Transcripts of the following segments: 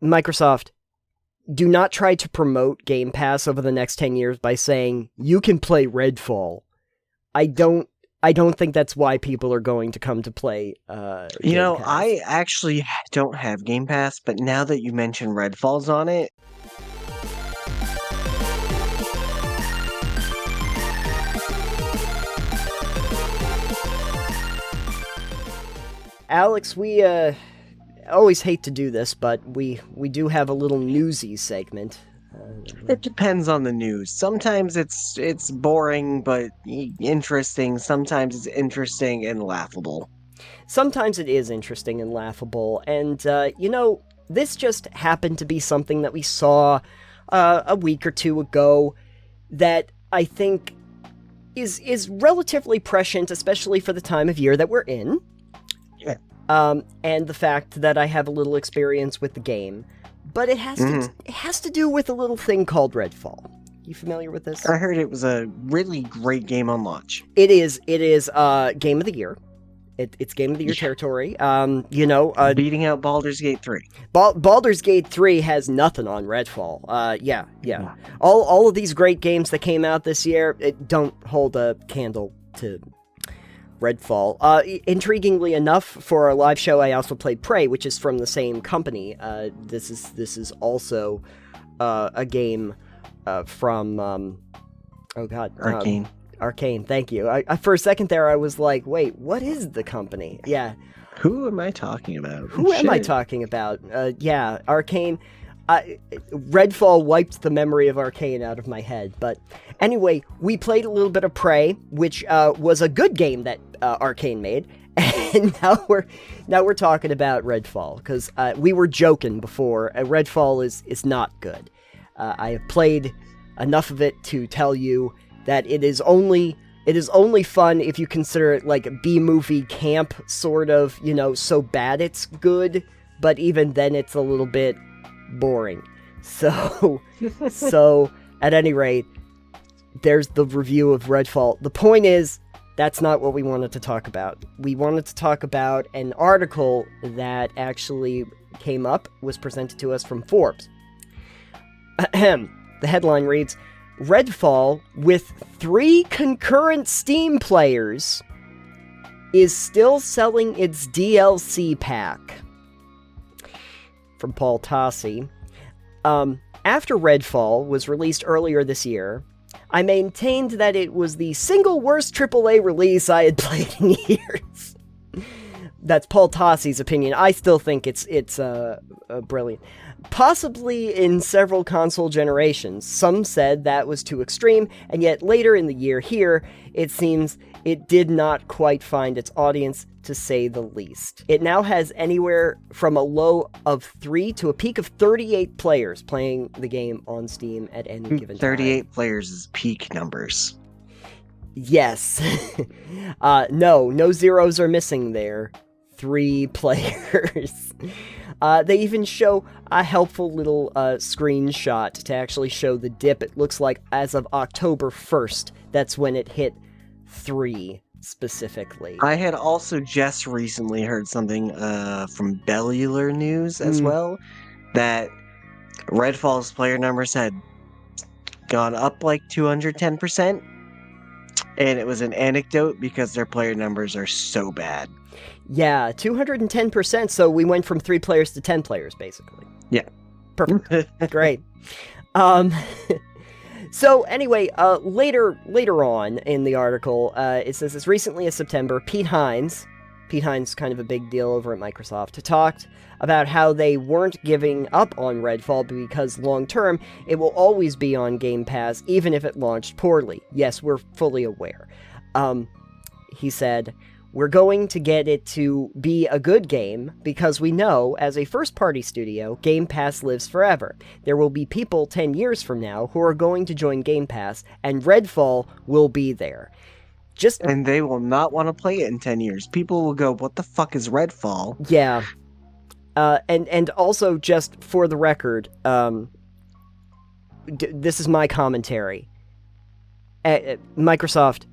Microsoft, do not try to promote Game Pass over the next 10 years by saying, you can play Redfall. I don't think that's why people are going to come to play Game Pass. I actually don't have Game Pass, but now that you mention Redfall's on it... Alex, we always hate to do this, but we do have a little newsy segment. It depends on the news. Sometimes it's boring but interesting. Sometimes it's interesting and laughable. Sometimes it is interesting and laughable, and this just happened to be something that we saw a week or two ago that I think is relatively prescient, especially for the time of year that we're in. Yeah. And the fact that I have a little experience with the game. But it has to do with a little thing called Redfall. You familiar with this? I heard it was a really great game on launch. It is Game of the Year. It's Game of the Year territory. Beating out Baldur's Gate 3. Baldur's Gate 3 has nothing on Redfall. Yeah. All of these great games that came out this year don't hold a candle to Redfall. Intriguingly enough, for our live show, I also played Prey, which is from the same company. This is also a game from Arcane. Arcane, thank you. For a second there, I was like, wait, what is the company? Yeah. Who am I talking about? Am I talking about? Arcane. Redfall wiped the memory of Arcane out of my head. But anyway, we played a little bit of Prey, which was a good game that Arcane made. And now we're talking about Redfall, because we were joking before. Redfall is not good. I have played enough of it to tell you that it is only fun if you consider it like a B-movie camp, sort of, so bad it's good, but even then it's a little bit boring. So at any rate, there's the review of Redfall. The point is, that's not what we wanted to talk about. We wanted to talk about an article that actually came up, was presented to us from Forbes. The headline reads, Redfall, with 3 concurrent Steam players, is still selling its DLC pack. From Paul Tassi. After Redfall was released earlier this year, I maintained that it was the single worst AAA release I had played in years. That's Paul Tassi's opinion. I still think it's brilliant. Possibly in several console generations. Some said that was too extreme, and yet later in the year here, it seems it did not quite find its audience, to say the least. It now has anywhere from a low of 3 to a peak of 38 players playing the game on Steam at any given time. 38 players is peak numbers. Yes. No zeros are missing there. 3 players. They even show a helpful little screenshot to actually show the dip. It looks like as of October 1st, that's when it hit 3 specifically. I had also just recently heard something from Bellular News as well, that Redfall's player numbers had gone up like 210%, and it was an anecdote because their player numbers are so bad. Yeah, 210%, so we went from 3 players to 10 players, basically. Yeah. Perfect. Great. So anyway, later on in the article, it says, as recently as September, Pete Hines, kind of a big deal over at Microsoft, talked about how they weren't giving up on Redfall because long-term, it will always be on Game Pass, even if it launched poorly. Yes, we're fully aware. He said, we're going to get it to be a good game because we know, as a first-party studio, Game Pass lives forever. There will be people 10 years from now who are going to join Game Pass, and Redfall will be there. And they will not want to play it in 10 years. People will go, what the fuck is Redfall? Yeah. And also, just for the record, this is my commentary. Microsoft,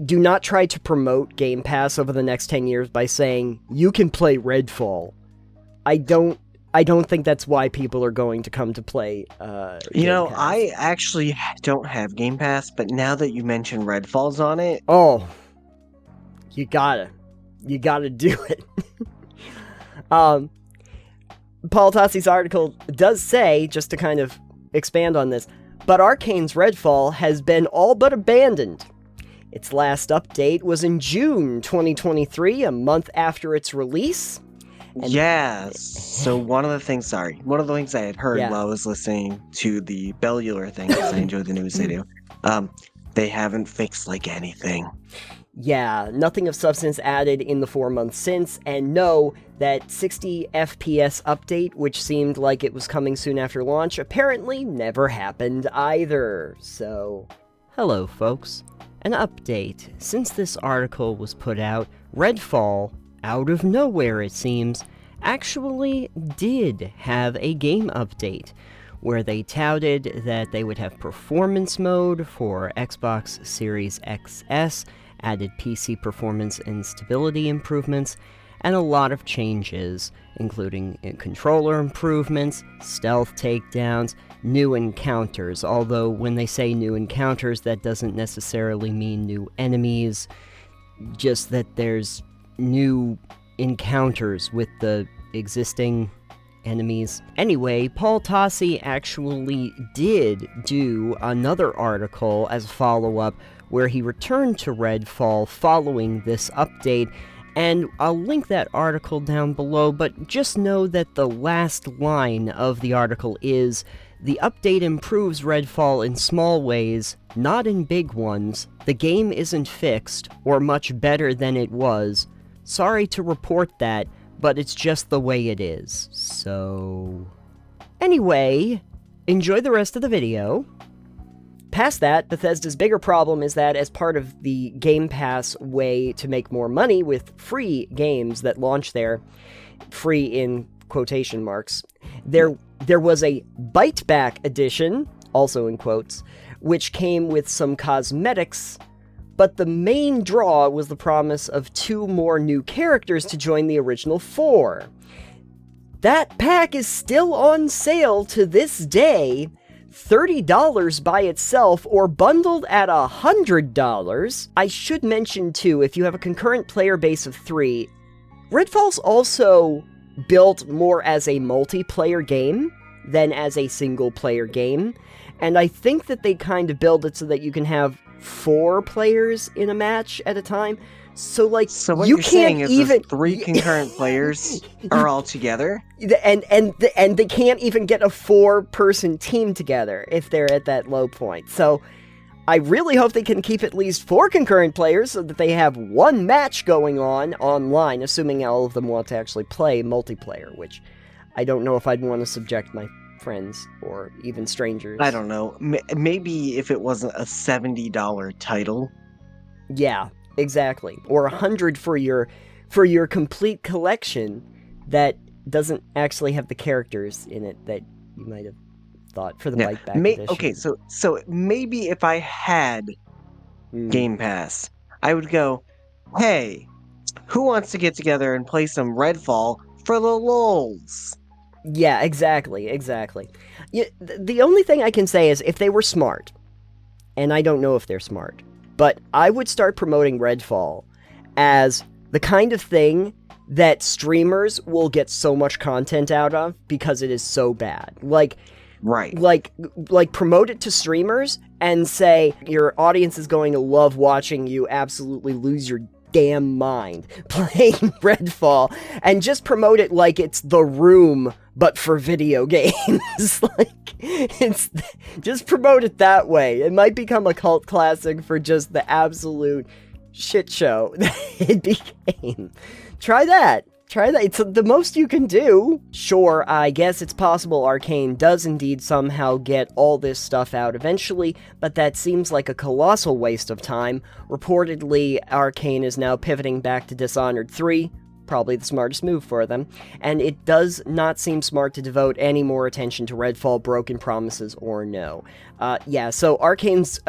do not try to promote Game Pass over the next 10 years by saying, you can play Redfall. I don't I don't think that's why people are going to come to play You Game know, Pass. I actually don't have Game Pass, but now that you mention Redfall's on it, Oh, you gotta do it. Paul Tossi's article does say, just to kind of expand on this, but Arcane's Redfall has been all but abandoned. Its last update was in June 2023, a month after its release. yeah. So one of the things I had heard Yeah. while I was listening to the Bellular thing, because I enjoy the news they do, they haven't fixed like anything. Yeah, nothing of substance added in the 4 months since, and no, that 60 FPS update, which seemed like it was coming soon after launch, apparently never happened either, so... Hello, folks. An update. Since this article was put out, Redfall, out of nowhere it seems, actually did have a game update, where they touted that they would have performance mode for Xbox Series XS, added PC performance and stability improvements, and a lot of changes, including controller improvements, stealth takedowns, new encounters, although when they say new encounters, that doesn't necessarily mean new enemies, just that there's new encounters with the existing enemies. Anyway, Paul Tossi actually did do another article as a follow-up where he returned to Redfall following this update, and I'll link that article down below, but just know that the last line of the article is, "The update improves Redfall in small ways, not in big ones. The game isn't fixed, or much better than it was. Sorry to report that, but it's just the way it is." So... anyway, enjoy the rest of the video. Past that, Bethesda's bigger problem is that as part of the Game Pass way to make more money with free games that launch there, free in quotation marks, there was a Bite Back edition, also in quotes, which came with some cosmetics, but the main draw was the promise of 2 more new characters to join the original 4. That pack is still on sale to this day, $30 by itself or bundled at $100. I should mention too, if you have a concurrent player base of 3, Redfall's also built more as a multiplayer game than as a single player game, and I think that they kind of build it so that you can have 4 players in a match at a time. So like, So what you you're can't saying is even if 3 concurrent players are all together? and they can't even get a 4-person team together if they're at that low point. So I really hope they can keep at least 4 concurrent players so that they have 1 match going on online, assuming all of them want to actually play multiplayer, which I don't know if I'd want to subject my friends or even strangers. I don't know. Maybe if it wasn't a $70 title. Yeah, exactly. Or $100 for your complete collection that doesn't actually have the characters in it that you might have thought for the Bite Back edition. Okay, so maybe if I had Game Pass, I would go, hey, who wants to get together and play some Redfall for the lulz? Yeah, exactly. Yeah, the only thing I can say is if they were smart, and I don't know if they're smart, but I would start promoting Redfall as the kind of thing that streamers will get so much content out of because it is so bad. Like promote it to streamers and say your audience is going to love watching you absolutely lose your damn mind playing Redfall, and just promote it like it's The Room but for video games. Just promote it that way. It might become a cult classic for just the absolute shit show that it became. Try that. It's the most you can do. Sure, I guess it's possible Arcane does indeed somehow get all this stuff out eventually, but that seems like a colossal waste of time. Reportedly, Arcane is now pivoting back to Dishonored 3, probably the smartest move for them, and it does not seem smart to devote any more attention to Redfall, Broken Promises, or no. So Arcane's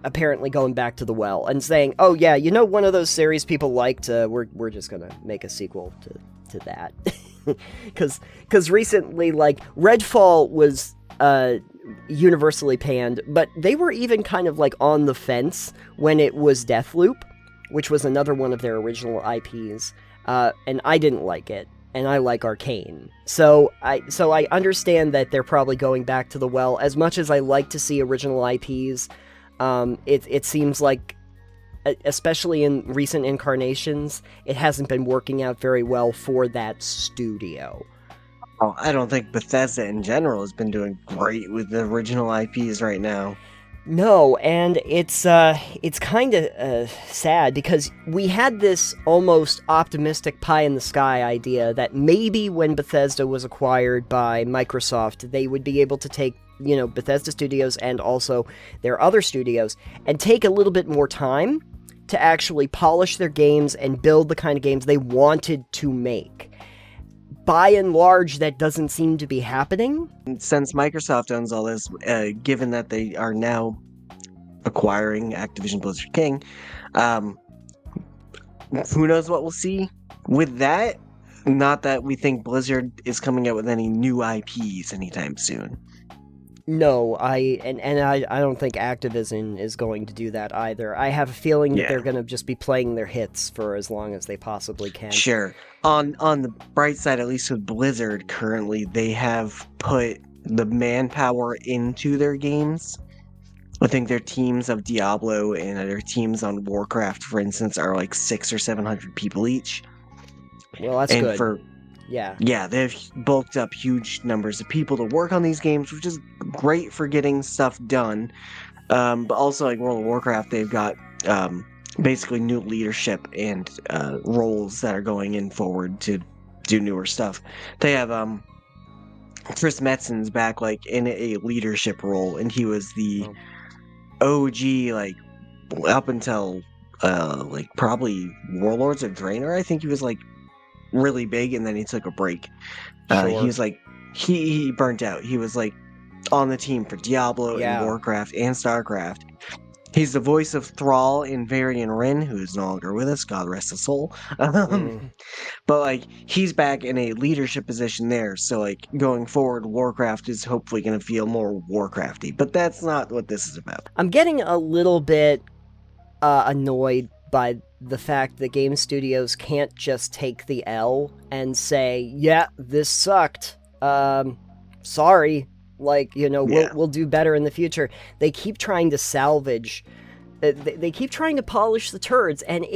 apparently going back to the well and saying, oh yeah, one of those series people liked, we're just gonna make a sequel to that. Because recently, like, Redfall was universally panned, but they were even kind of like on the fence when it was Deathloop, which was another one of their original IPs, and I didn't like it, and I like Arcane. So I understand that they're probably going back to the well. As much as I like to see original IPs, it seems like, especially in recent incarnations, it hasn't been working out very well for that studio. Oh, I don't think Bethesda in general has been doing great with the original IPs right now. No, and it's kind of sad because we had this almost optimistic pie in the sky idea that maybe when Bethesda was acquired by Microsoft, they would be able to take, Bethesda Studios and also their other studios and take a little bit more time to actually polish their games and build the kind of games they wanted to make. By and large, that doesn't seem to be happening. Since Microsoft owns all this, given that they are now acquiring Activision Blizzard King, who knows what we'll see with that? Not that we think Blizzard is coming out with any new IPs anytime soon. No, I don't think Activision is going to do that either. I have a feeling that they're going to just be playing their hits for as long as they possibly can. Sure. On the bright side, at least with Blizzard currently, they have put the manpower into their games. I think their teams of Diablo and their teams on Warcraft, for instance, are like 600 or 700 people each. Well, that's good. Yeah, they've bulked up huge numbers of people to work on these games, which is great for getting stuff done. But also, like World of Warcraft, they've got basically new leadership and roles that are going in forward to do newer stuff. They have Chris Metzen's back, like in a leadership role, and he was the OG, like up until like probably Warlords of Draenor. I think he was like really big, and then he took a break. He was like he burnt out. He was like on the team for Diablo and Warcraft and Starcraft. He's the voice of Thrall in Varian Wrynn, who is no longer with us, God rest his soul. But like he's back in a leadership position there, so like going forward, Warcraft is hopefully going to feel more Warcrafty. But that's not what this is about. I'm getting a little bit annoyed by the fact that game studios can't just take the L and say, yeah, this sucked. Sorry. Like, we'll do better in the future. They keep trying to salvage. They keep trying to polish the turds. And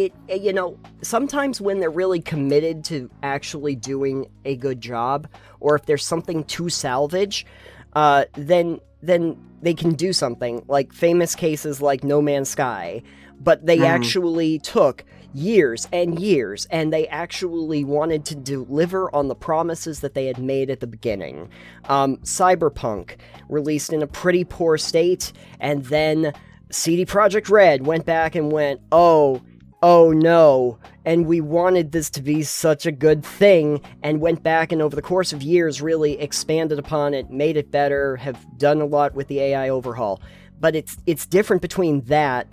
sometimes when they're really committed to actually doing a good job, or if there's something to salvage, then they can do something. Like famous cases like No Man's Sky. But they actually took years and years, and they actually wanted to deliver on the promises that they had made at the beginning. Cyberpunk, released in a pretty poor state, and then CD Projekt Red went back and went, oh no, and we wanted this to be such a good thing, and went back and over the course of years really expanded upon it, made it better, have done a lot with the AI overhaul. But it's different between that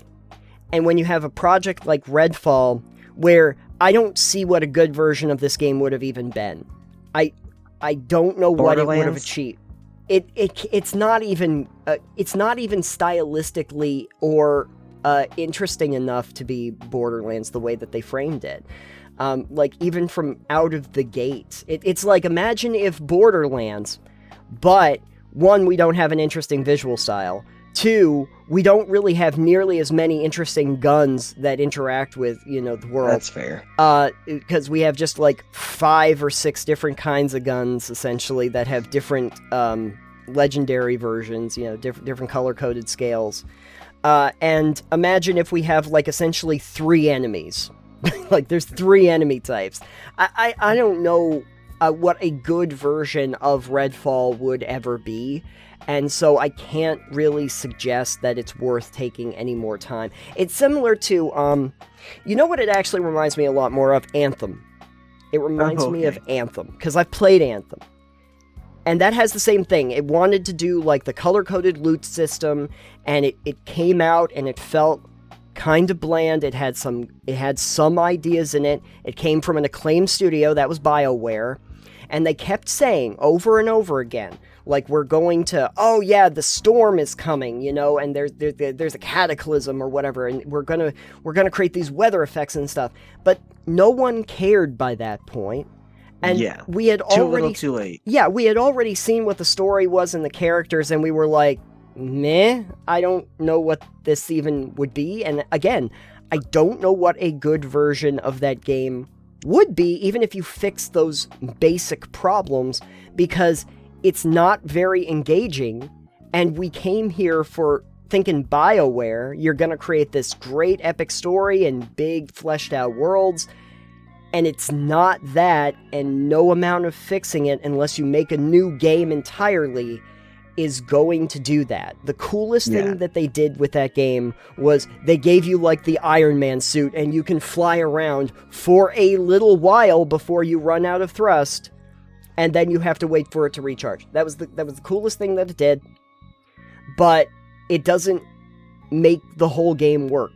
and when you have a project like Redfall, where I don't see what a good version of this game would have even been. I don't know what it would have achieved. It's not even stylistically or interesting enough to be Borderlands the way that they framed it. Like even from out of the gate, it's like imagine if Borderlands, but one, we don't have an interesting visual style. Two, we don't really have nearly as many interesting guns that interact with, the world. That's fair. Because we have just like 5 or 6 different kinds of guns, essentially, that have different legendary versions, different color-coded scales. And imagine if we have, like, essentially 3 enemies. Like, there's 3 enemy types. I don't know what a good version of Redfall would ever be. And so I can't really suggest that it's worth taking any more time. It's similar to, what it actually reminds me a lot more of? Anthem. It reminds me of Anthem, because I've played Anthem. And that has the same thing. It wanted to do, like, the color-coded loot system, and it came out, and it felt kind of bland. It had some ideas in it. It came from an acclaimed studio, that was BioWare. And they kept saying over and over again, like, we're going to, oh yeah, the storm is coming, you know, and there's a cataclysm or whatever, and we're gonna create these weather effects and stuff. But no one cared by that point. And yeah, we had too already little, too late. Yeah, we had already seen what the story was and the characters, and we were like, meh, I don't know what this even would be. And again, I don't know what a good version of that game would be, even if you fix those basic problems, because it's not very engaging, and we came here for thinking BioWare, you're gonna create this great epic story and big fleshed out worlds, and it's not that, and no amount of fixing it, unless you make a new game entirely, is going to do that. The coolest thing that they did with that game was they gave you like the Iron Man suit, and you can fly around for a little while before you run out of thrust, and then you have to wait for it to recharge. That was the coolest thing that it did, but it doesn't make the whole game work.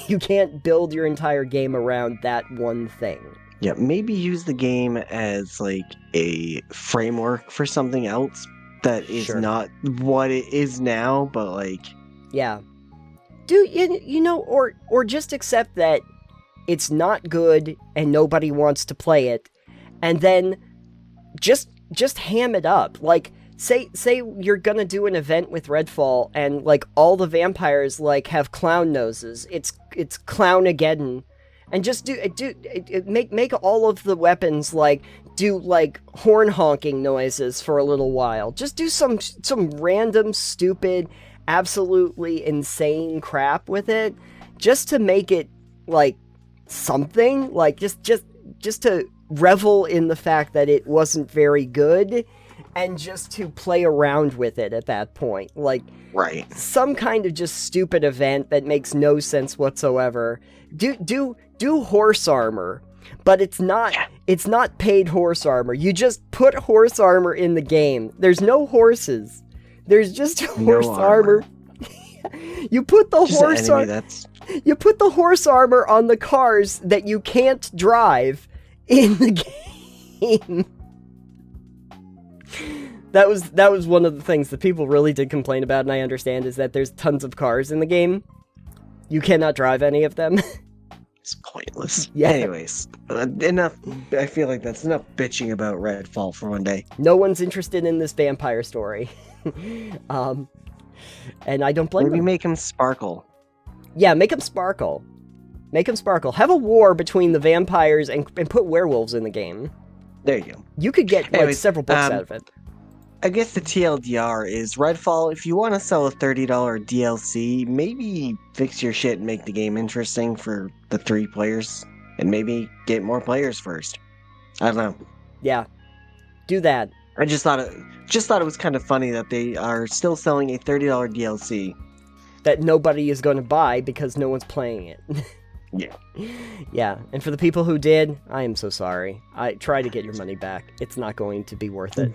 You can't build your entire game around that one thing. Yeah, maybe use the game as like a framework for something else that is not what it is now, but like... Yeah. You know, or just accept that it's not good and nobody wants to play it, and then just ham it up. Like, say you're gonna do an event with Redfall, and like all the vampires like have clown noses. It's Clownageddon, and just make all of the weapons like do like horn honking noises for a little while. Just do some random stupid, absolutely insane crap with it, just to make it like something. Like just to revel in the fact that it wasn't very good, and just to play around with it at that point. Like, some kind of just stupid event that makes no sense whatsoever. Do horse armor, but it's not paid horse armor. You just put horse armor in the game. There's no horses. There's just horse armor. You put the horse armor. You put the horse armor on the cars that you can't drive in the game. That was one of the things that people really did complain about, and I understand, is that there's tons of cars in the game. You cannot drive any of them. It's pointless. Yeah. Anyways, enough. I feel like that's enough bitching about Redfall for one day. No one's interested in this vampire story. And I don't blame them. Maybe make him sparkle. Yeah, make him sparkle. Make him sparkle. Have a war between the vampires and put werewolves in the game. There you go. You could get like several books out of it. I guess the TLDR is Redfall, if you want to sell a $30 DLC, maybe fix your shit and make the game interesting for the 3 players, and maybe get more players first. I don't know. Yeah. Do that. I just thought it was kind of funny that they are still selling a $30 DLC. That nobody is going to buy because no one's playing it. Yeah. Yeah, and for the people who did, I am so sorry. I try to get your money back. It's not going to be worth it.